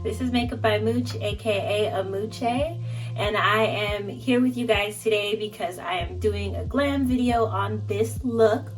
This is Makeup by Mooch, aka Amuche, and I am here with you guys today because I am doing a glam video on this look.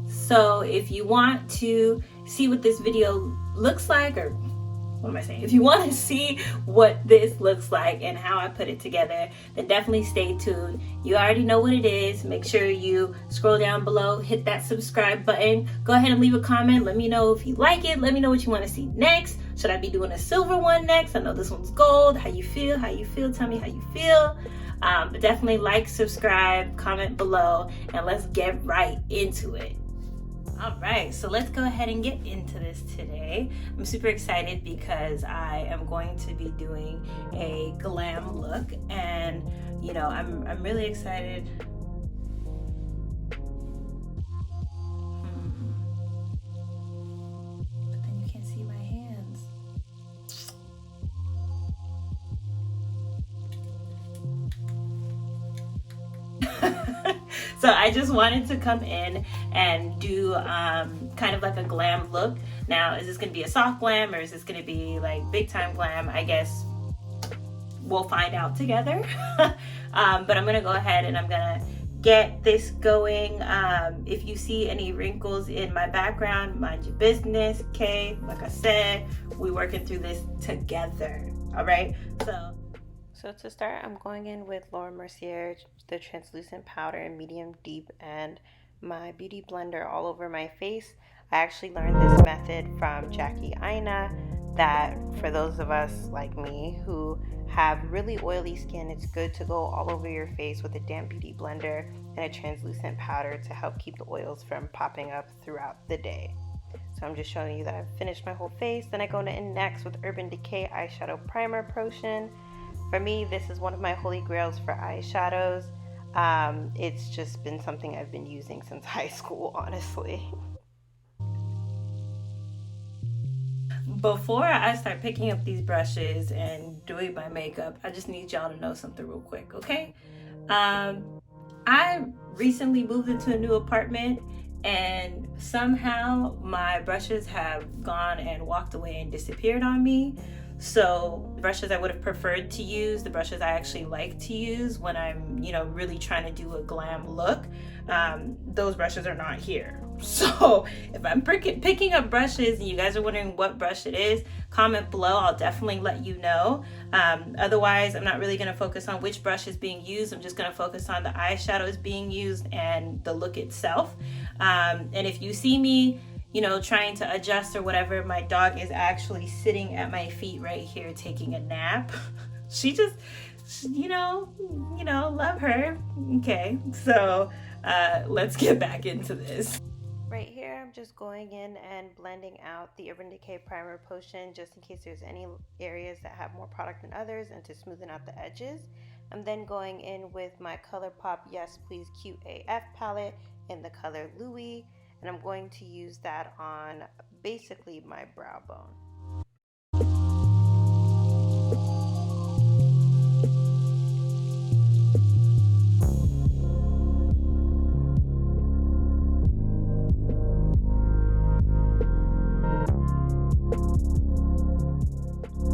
So if you want to see what this video looks like, or what am I saying? If you want to see what this looks like and how I put it together, then definitely stay tuned. You already know what it is. Make sure you scroll down below, hit that subscribe button. Go ahead and leave a comment. Let me know if you like it. Let me know what you want to see next. Should I be doing a silver one next? I know this one's gold. How you feel? How you feel? Tell me how you feel. But definitely like, subscribe, comment below, and let's get right into it. All right, so let's go ahead and get into this today. I'm super excited because I am going to be doing a glam look, and you know, I'm really excited. But then you can't see my hands. So I just wanted to come in and do kind of like a glam look. Now, is this going to be a soft glam or is this going to be like big time glam? I guess we'll find out together. But I'm going to go ahead and I'm going to get this going. If you see any wrinkles in my background, mind your business, okay? Like I said, we're working through this together, all right? So to start, I'm going in with Mercier, the translucent powder in medium deep, and my beauty blender all over my face. I actually learned this method from Jackie Aina, that for those of us like me who have really oily skin, it's good to go all over your face with a damp beauty blender and a translucent powder to help keep the oils from popping up throughout the day. So I'm just showing you that I've finished my whole face. Then I go in next with Urban Decay Eyeshadow Primer Potion. For me, this is one of my holy grails for eyeshadows. It's just been something I've been using since high school, honestly. Before I start picking up these brushes and doing my makeup, I just need y'all to know something real quick, okay? I recently moved into a new apartment, and somehow my brushes have gone and walked away and disappeared on me. So the brushes I would have preferred to use, the brushes I actually like to use when I'm, you know, really trying to do a glam look, those brushes are not here. So if I'm picking up brushes and you guys are wondering what brush it is, comment below. I'll definitely let you know. Otherwise, I'm not really going to focus on which brush is being used. I'm just going to focus on the eyeshadows being used and the look itself. And if you see me, you know, trying to adjust or whatever, my dog is actually sitting at my feet right here taking a nap. She just, you know, love her. Okay, so let's get back into this. Right here, I'm just going in and blending out the Urban Decay Primer Potion just in case there's any areas that have more product than others and to smoothen out the edges. I'm then going in with my ColourPop Yes Please Cute AF palette in the color Louis. And I'm going to use that on basically my brow bone.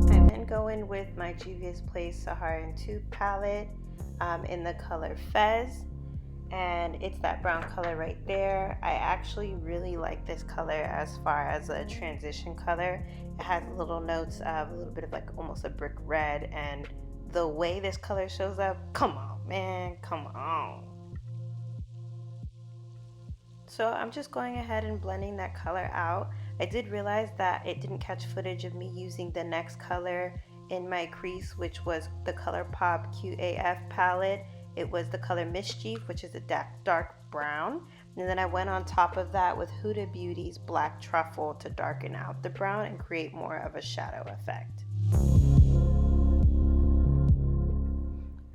I then go in with my Juvia's Place Saharan 2 palette in the color Fez. And it's that brown color right there. I actually really like this color as far as a transition color. It has little notes of a little bit of like almost a brick red, and the way this color shows up, come on man, come on. So I'm just going ahead and blending that color out. I did realize that it didn't catch footage of me using the next color in my crease, which was the ColourPop QAF palette. It was the color Mischief, which is a dark brown. And then I went on top of that with Huda Beauty's Black Truffle to darken out the brown and create more of a shadow effect.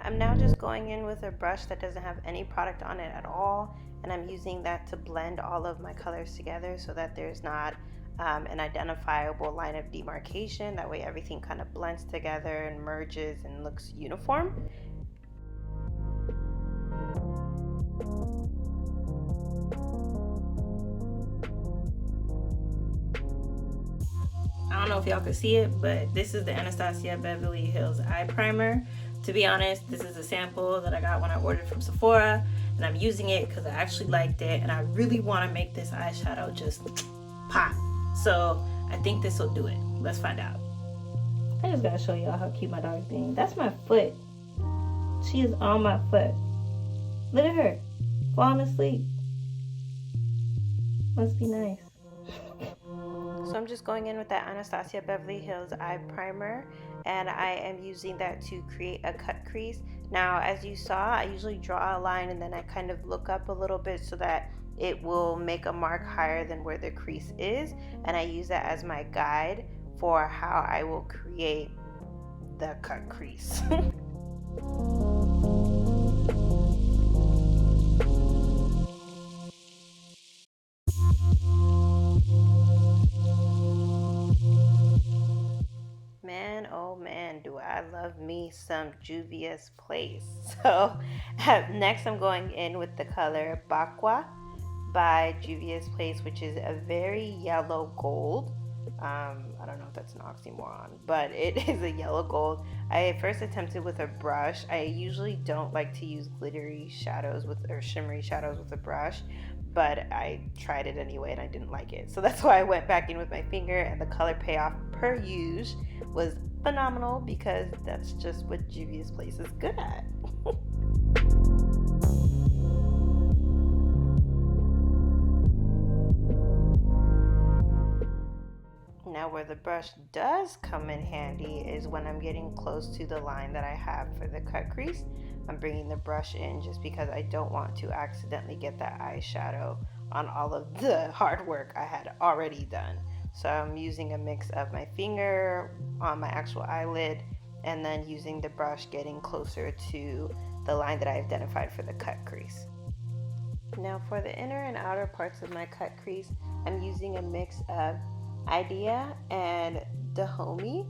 I'm now just going in with a brush that doesn't have any product on it at all. And I'm using that to blend all of my colors together so that there's not an identifiable line of demarcation. That way everything kind of blends together and merges and looks uniform. don't know if y'all can see it, but this is the Anastasia Beverly Hills Eye Primer. To be honest, this is a sample that I got when I ordered from Sephora, and I'm using it because I actually liked it, and I really want to make this eyeshadow just pop. So I think this will do it. Let's find out. I just gotta show y'all how cute my dog being. That's my foot. She is on my foot. Look at her, falling asleep. Must be nice. So I'm just going in with that Anastasia Beverly Hills Eye Primer, and I am using that to create a cut crease. Now, as you saw, I usually draw a line and then I kind of look up a little bit so that it will make a mark higher than where the crease is, and I use that as my guide for how I will create the cut crease. Man, oh man, do I love me some Juvia's Place. So next I'm going in with the color Bakwa by Juvia's Place, which is a very yellow gold. I don't know if that's an oxymoron, but it is a yellow gold. I first attempted with a brush. I usually don't like to use glittery shadows or shimmery shadows with a brush, but I tried it anyway and I didn't like it. So that's why I went back in with my finger, and the color payoff per use was phenomenal because that's just what Juvia's Place is good at. Now where the brush does come in handy is when I'm getting close to the line that I have for the cut crease. I'm bringing the brush in just because I don't want to accidentally get that eyeshadow on all of the hard work I had already done. So I'm using a mix of my finger on my actual eyelid and then using the brush getting closer to the line that I identified for the cut crease. Now for the inner and outer parts of my cut crease, I'm using a mix of Idea and Dahomey.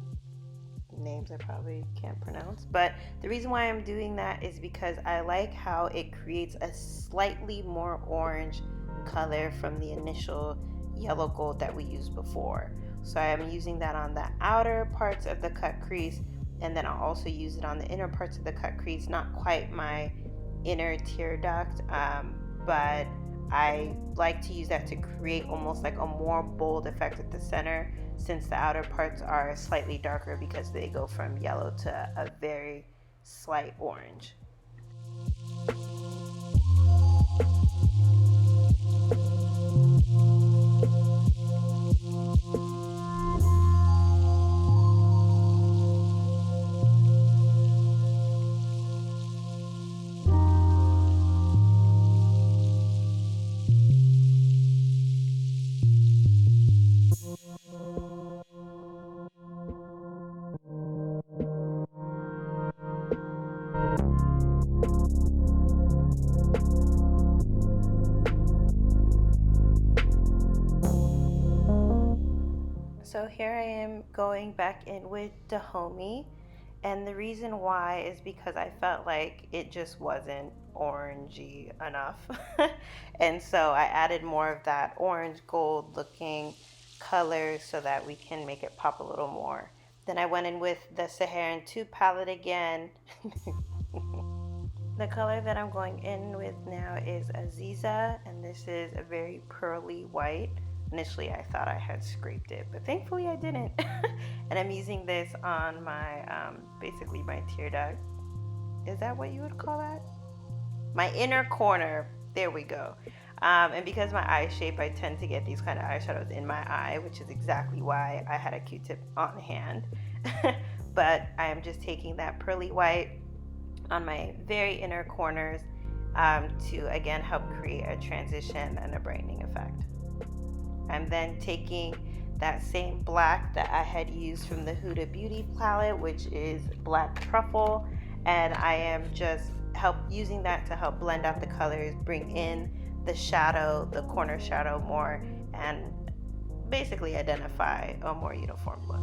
Names I probably can't pronounce, but the reason why I'm doing that is because I like how it creates a slightly more orange color from the initial yellow gold that we used before. So I'm using that on the outer parts of the cut crease, and then I'll also use it on the inner parts of the cut crease. Not quite my inner tear duct, but I like to use that to create almost like a more bold effect at the center, since the outer parts are slightly darker because they go from yellow to a very slight orange. So here I am going back in with Dahomey, and the reason why is because I felt like it just wasn't orangey enough. And so I added more of that orange gold looking color so that we can make it pop a little more. Then I went in with the Saharan 2 palette again. The color that I'm going in with now is Aziza, and this is a very pearly white. Initially I thought I had scraped it, but thankfully I didn't. And I'm using this on my basically my tear duct. Is that what you would call that? My inner corner. There we go. And because my eye shape, I tend to get these kind of eyeshadows in my eye, which is exactly why I had a Q-tip on hand. But I am just taking that pearly white on my very inner corners to again help create a transition and a brightening effect. I'm then taking that same black that I had used from the Huda Beauty palette, which is Black Truffle, and I am just using that to help blend out the colors, bring in the shadow, the corner shadow more, and basically identify a more uniform look.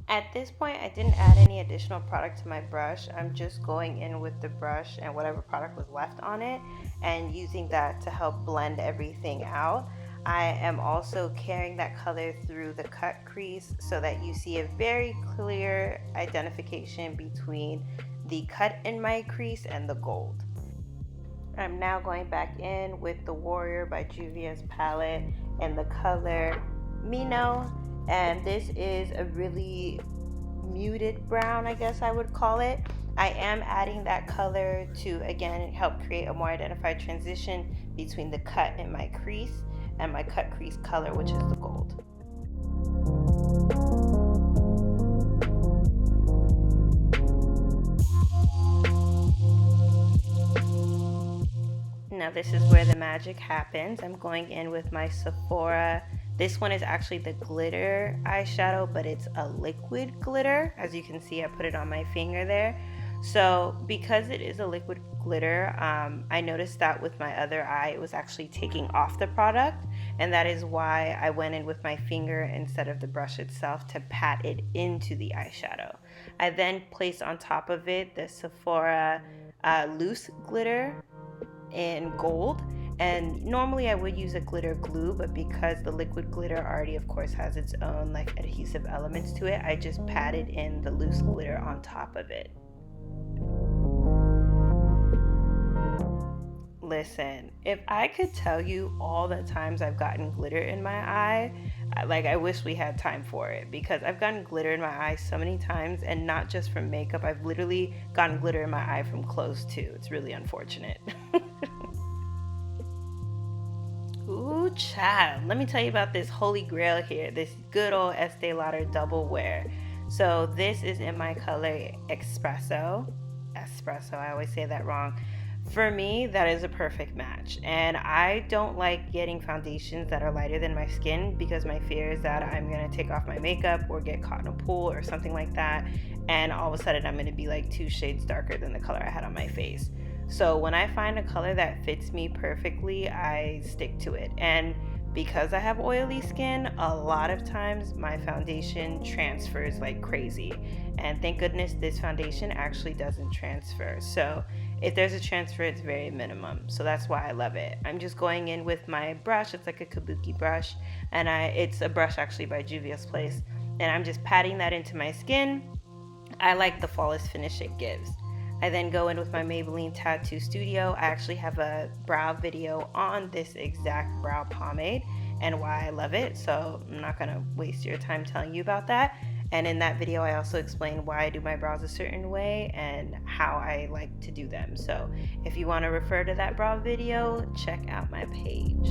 At this point, I didn't add any additional product to my brush. I'm just going in with the brush and whatever product was left on it and using that to help blend everything out. I am also carrying that color through the cut crease so that you see a very clear identification between the cut in my crease and the gold. I'm now going back in with the Warrior by Juvia's palette and the color Mino, and this is a really muted brown, I guess I would call it. I am adding that color to again help create a more identified transition between the cut in my crease and my cut crease color, which is the gold. Now this is where the magic happens. I'm going in with my Sephora. This one is actually the glitter eyeshadow, but it's a liquid glitter. As you can see, I put it on my finger there. So because it is a liquid glitter, I noticed that with my other eye, it was actually taking off the product. And that is why I went in with my finger instead of the brush itself to pat it into the eyeshadow. I then placed on top of it the Sephora loose glitter in gold, and normally I would use a glitter glue, but because the liquid glitter already of course has its own like adhesive elements to it, I just patted in the loose glitter on top of it. Listen, if I could tell you all the times I've gotten glitter in my eye, like I wish we had time for it, because I've gotten glitter in my eye so many times, and not just from makeup. I've literally gotten glitter in my eye from clothes too. It's really unfortunate. Ooh, child. Let me tell you about this holy grail here, this good old Estee Lauder double wear. So this is in my color Espresso. I always say that wrong. For me, that is a perfect match, and I don't like getting foundations that are lighter than my skin because my fear is that I'm gonna take off my makeup or get caught in a pool or something like that, and all of a sudden I'm gonna be like 2 shades darker than the color I had on my face. So when I find a color that fits me perfectly, I stick to it. And because I have oily skin, a lot of times my foundation transfers like crazy, and thank goodness this foundation actually doesn't transfer. So if there's a transfer, it's very minimum, so that's why I love it. I'm just going in with my brush. It's like a kabuki brush, and it's a brush actually by Juvia's Place, and I'm just patting that into my skin. I like the flawless finish it gives. I then go in with my Maybelline Tattoo Studio. I actually have a brow video on this exact brow pomade and why I love it, so I'm not gonna waste your time telling you about that. And in that video, I also explain why I do my brows a certain way and how I like to do them. So if you want to refer to that brow video, check out my page.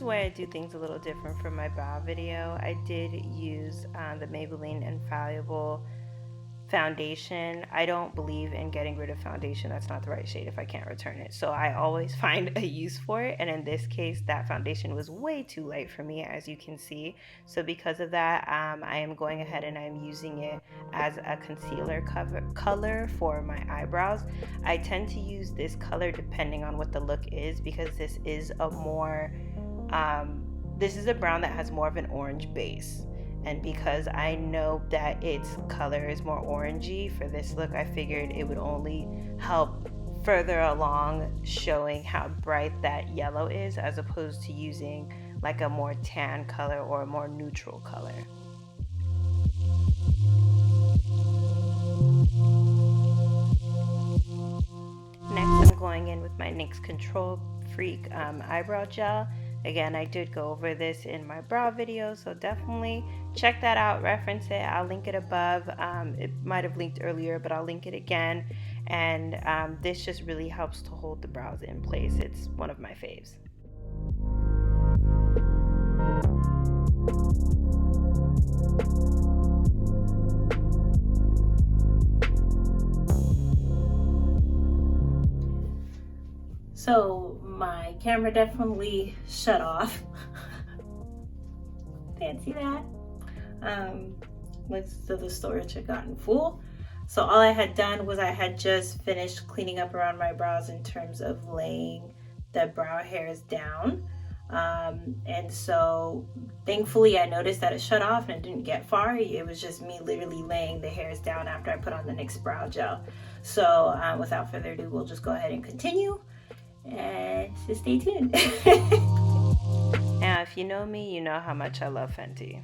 Where I do things a little different from my brow video. I did use the Maybelline Infallible foundation. I don't believe in getting rid of foundation that's not the right shade if I can't return it, so I always find a use for it, and in this case that foundation was way too light for me, as you can see. So because of that, I am going ahead and I'm using it as a concealer color for my eyebrows. I tend to use this color depending on what the look is, because this is a more this is a brown that has more of an orange base, and because I know that its color is more orangey for this look, I figured it would only help further along showing how bright that yellow is, as opposed to using like a more tan color or a more neutral color. Next, I'm going in with my NYX Control Freak eyebrow gel. Again, I did go over this in my brow video, so definitely check that out, reference it. I'll link it above. It might have linked earlier, but I'll link it again. And this just really helps to hold the brows in place. It's one of my faves. So my camera definitely shut off. Fancy that. So the storage had gotten full. So all I had done was I had just finished cleaning up around my brows in terms of laying the brow hairs down. And so thankfully I noticed that it shut off and it didn't get far. It was just me literally laying the hairs down after I put on the NYX brow gel. So without further ado, we'll just go ahead and continue, and just stay tuned. Now if you know me, you know how much I love Fenty.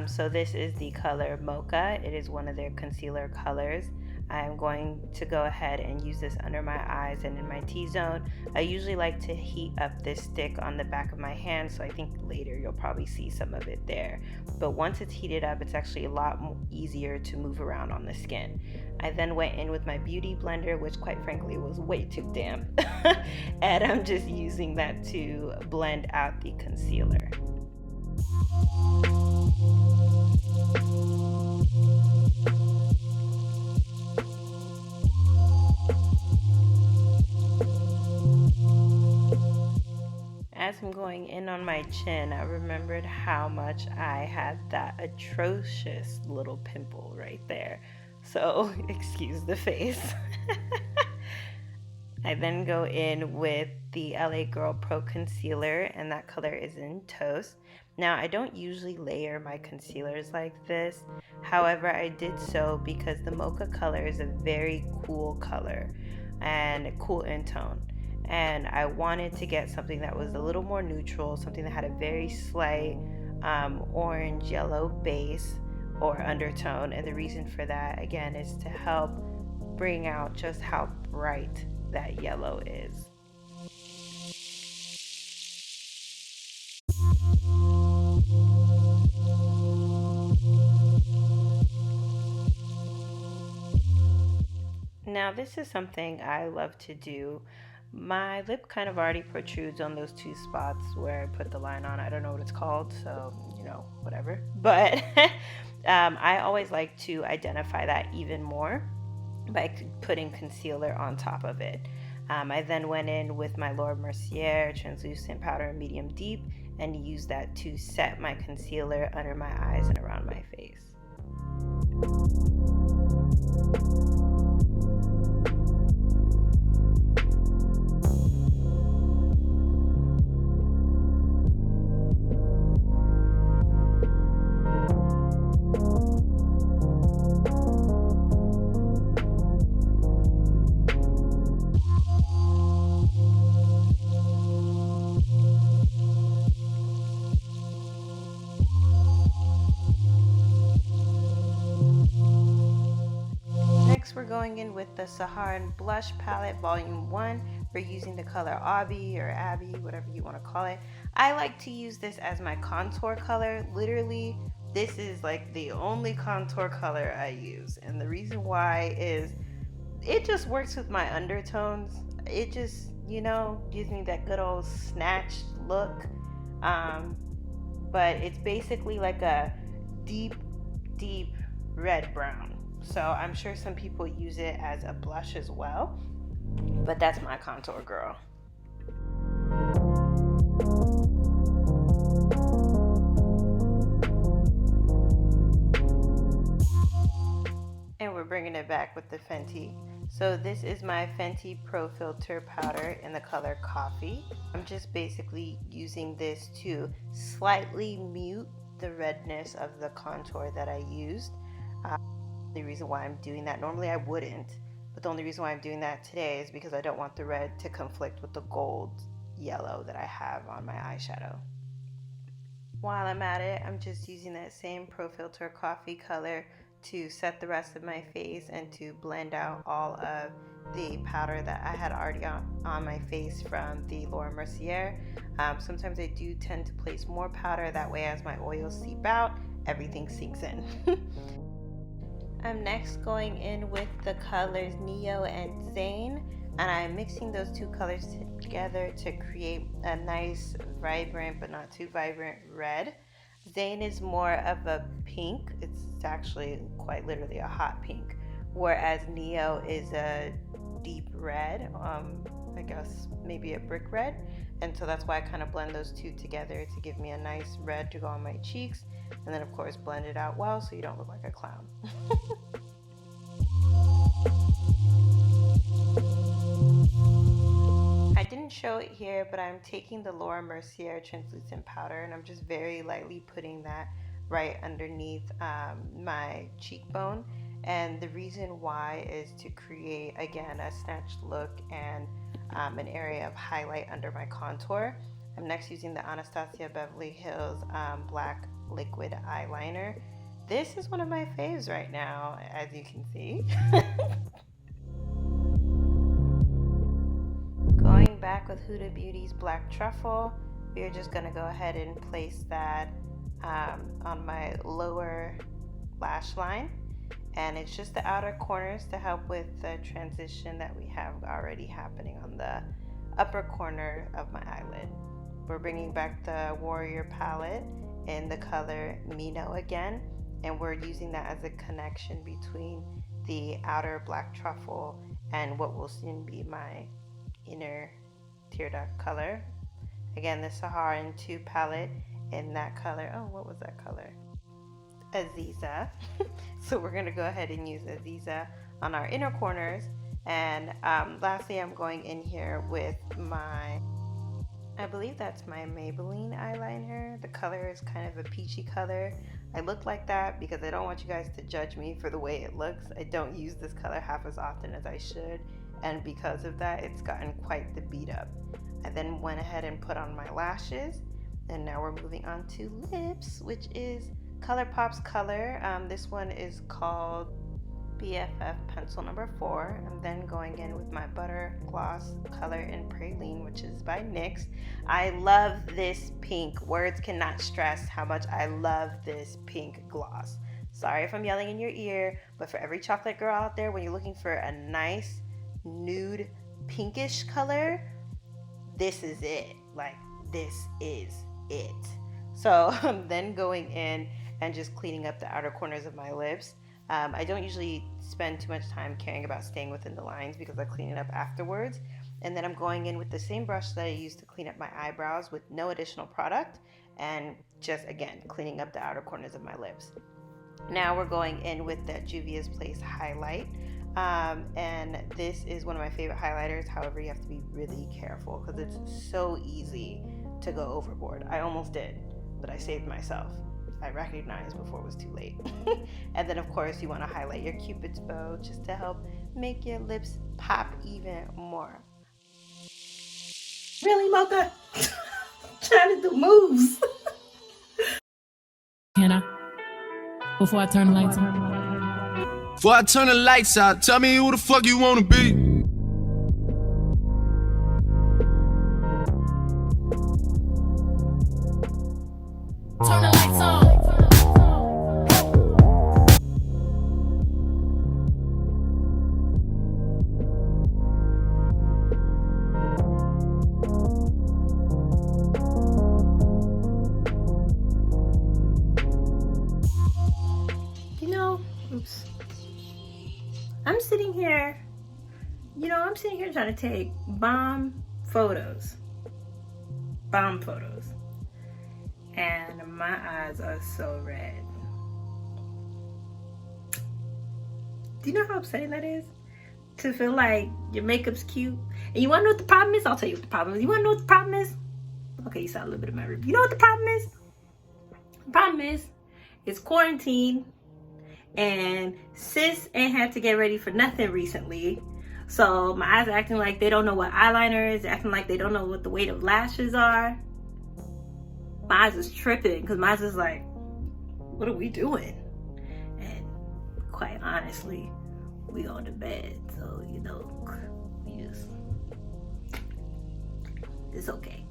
So this is the color Mocha. It is one of their concealer colors. I'm going to go ahead and use this under my eyes and in my T-zone. I usually like to heat up this stick on the back of my hand, so I think later you'll probably see some of it there. But once it's heated up, it's actually a lot easier to move around on the skin. I then went in with my beauty blender, which quite frankly was way too damp. And I'm just using that to blend out the concealer. As I'm going in on my chin, I remembered how much I had that atrocious little pimple right there. So, excuse the face. I then go in with the LA Girl Pro Concealer, and that color is in Toast. Now, I don't usually layer my concealers like this. However, I did so because the Mocha color is a very cool color and cool in tone. And I wanted to get something that was a little more neutral, something that had a very slight orange yellow base or undertone. And the reason for that, again, is to help bring out just how bright that yellow is. Now this is something I love to do. My lip kind of already protrudes on those two spots where I put the line on. I don't know what it's called, so, you know, whatever. But I always like to identify that even more by putting concealer on top of it. I then went in with my Lauder Mercier translucent powder in medium deep and used that to set my concealer under my eyes and around my face. We're going in with the Saharan Blush Palette Volume 1. We're using the color Abby or Abby, whatever you want to call it. I like to use this as my contour color. Literally, this is like the only contour color I use. And the reason why is it just works with my undertones. It just, you know, gives me that good old snatched look. But it's basically like a deep, deep red brown. So I'm sure some people use it as a blush as well, but that's my contour girl. And we're bringing it back with the Fenty. So this is my Fenty Pro Filt'r powder in the color Coffee. I'm just basically using this to slightly mute the redness of the contour that I used. The reason why I'm doing that, normally I wouldn't, but the only reason why I'm doing that today is because I don't want the red to conflict with the gold yellow that I have on my eyeshadow. While I'm at it, I'm just using that same Pro Filt'r Coffee color to set the rest of my face and to blend out all of the powder that I had already on my face from the Lauder Mercier. Sometimes I do tend to place more powder, that way as my oils seep out, everything sinks in. I'm next going in with the colors Neo and Zane, and I'm mixing those two colors together to create a nice vibrant but not too vibrant red. Zane is more of a pink. It's actually quite literally a hot pink, whereas Neo is a deep red. I guess maybe a brick red, and so that's why I kind of blend those two together to give me a nice red to go on my cheeks, and then of course blend it out well so you don't look like a clown. I didn't show it here, but I'm taking the Laura Mercier translucent powder, and I'm just very lightly putting that right underneath my cheekbone. And the reason why is to create, again, a snatched look and an area of highlight under my contour. I'm next using the Anastasia Beverly Hills black liquid eyeliner. This is one of my faves right now, as you can see. Going back with Huda Beauty's Black Truffle, we are just going to go ahead and place that on my lower lash line. And it's just the outer corners to help with the transition that we have already happening on the upper corner of my eyelid. We're bringing back the Warrior palette in the color Mino again, and we're using that as a connection between the outer black truffle and what will soon be my inner tear duct color. Again, the Saharan 2 palette in that color. Oh, what was that color? Aziza. So we're going to go ahead and use Aziza on our inner corners. And lastly, I'm going in here with my, I believe that's my Maybelline eyeliner. The color is kind of a peachy color. I look like that because I don't want you guys to judge me for the way it looks. I don't use this color half as often as I should, and because of that, it's gotten quite the beat up. I then went ahead and put on my lashes, and now we're moving on to lips, which is ColourPop's color. This one is called BFF Pencil number 4. I'm then going in with my Butter Gloss color in Praline, which is by NYX. I love this pink. Words cannot stress how much I love this pink gloss. Sorry if I'm yelling in your ear, but for every chocolate girl out there, when you're looking for a nice nude pinkish color, this is it. Like, this is it. So I'm then going in and just cleaning up the outer corners of my lips. I don't usually spend too much time caring about staying within the lines because I clean it up afterwards. And then I'm going in with the same brush that I used to clean up my eyebrows with no additional product, and just, again, cleaning up the outer corners of my lips. Now we're going in with the Juvia's Place highlight. And this is one of my favorite highlighters. However, you have to be really careful because it's so easy to go overboard. I almost did, but I saved myself. I recognized before it was too late. And then of course you want to highlight your Cupid's bow just to help make your lips pop even more. Really, Mocha? Trying to do moves. Can I? Before I turn the lights on? Before I turn the lights out, tell me who the fuck you wanna be. Turn the lights on. I'm sitting here trying to take bomb photos. And my eyes are so red. Do you know how upsetting that is? To feel like your makeup's cute. And you wanna know what the problem is? I'll tell you what the problem is. You wanna know what the problem is? Okay, you saw a little bit of my review. You know what the problem is? The problem is, it's quarantine and sis ain't had to get ready for nothing recently. So my eyes are acting like they don't know what eyeliner is. They're acting like they don't know what the weight of lashes are. My eyes is tripping because my eyes is like, what are we doing? And quite honestly, we on the bed. So, we just, it's okay.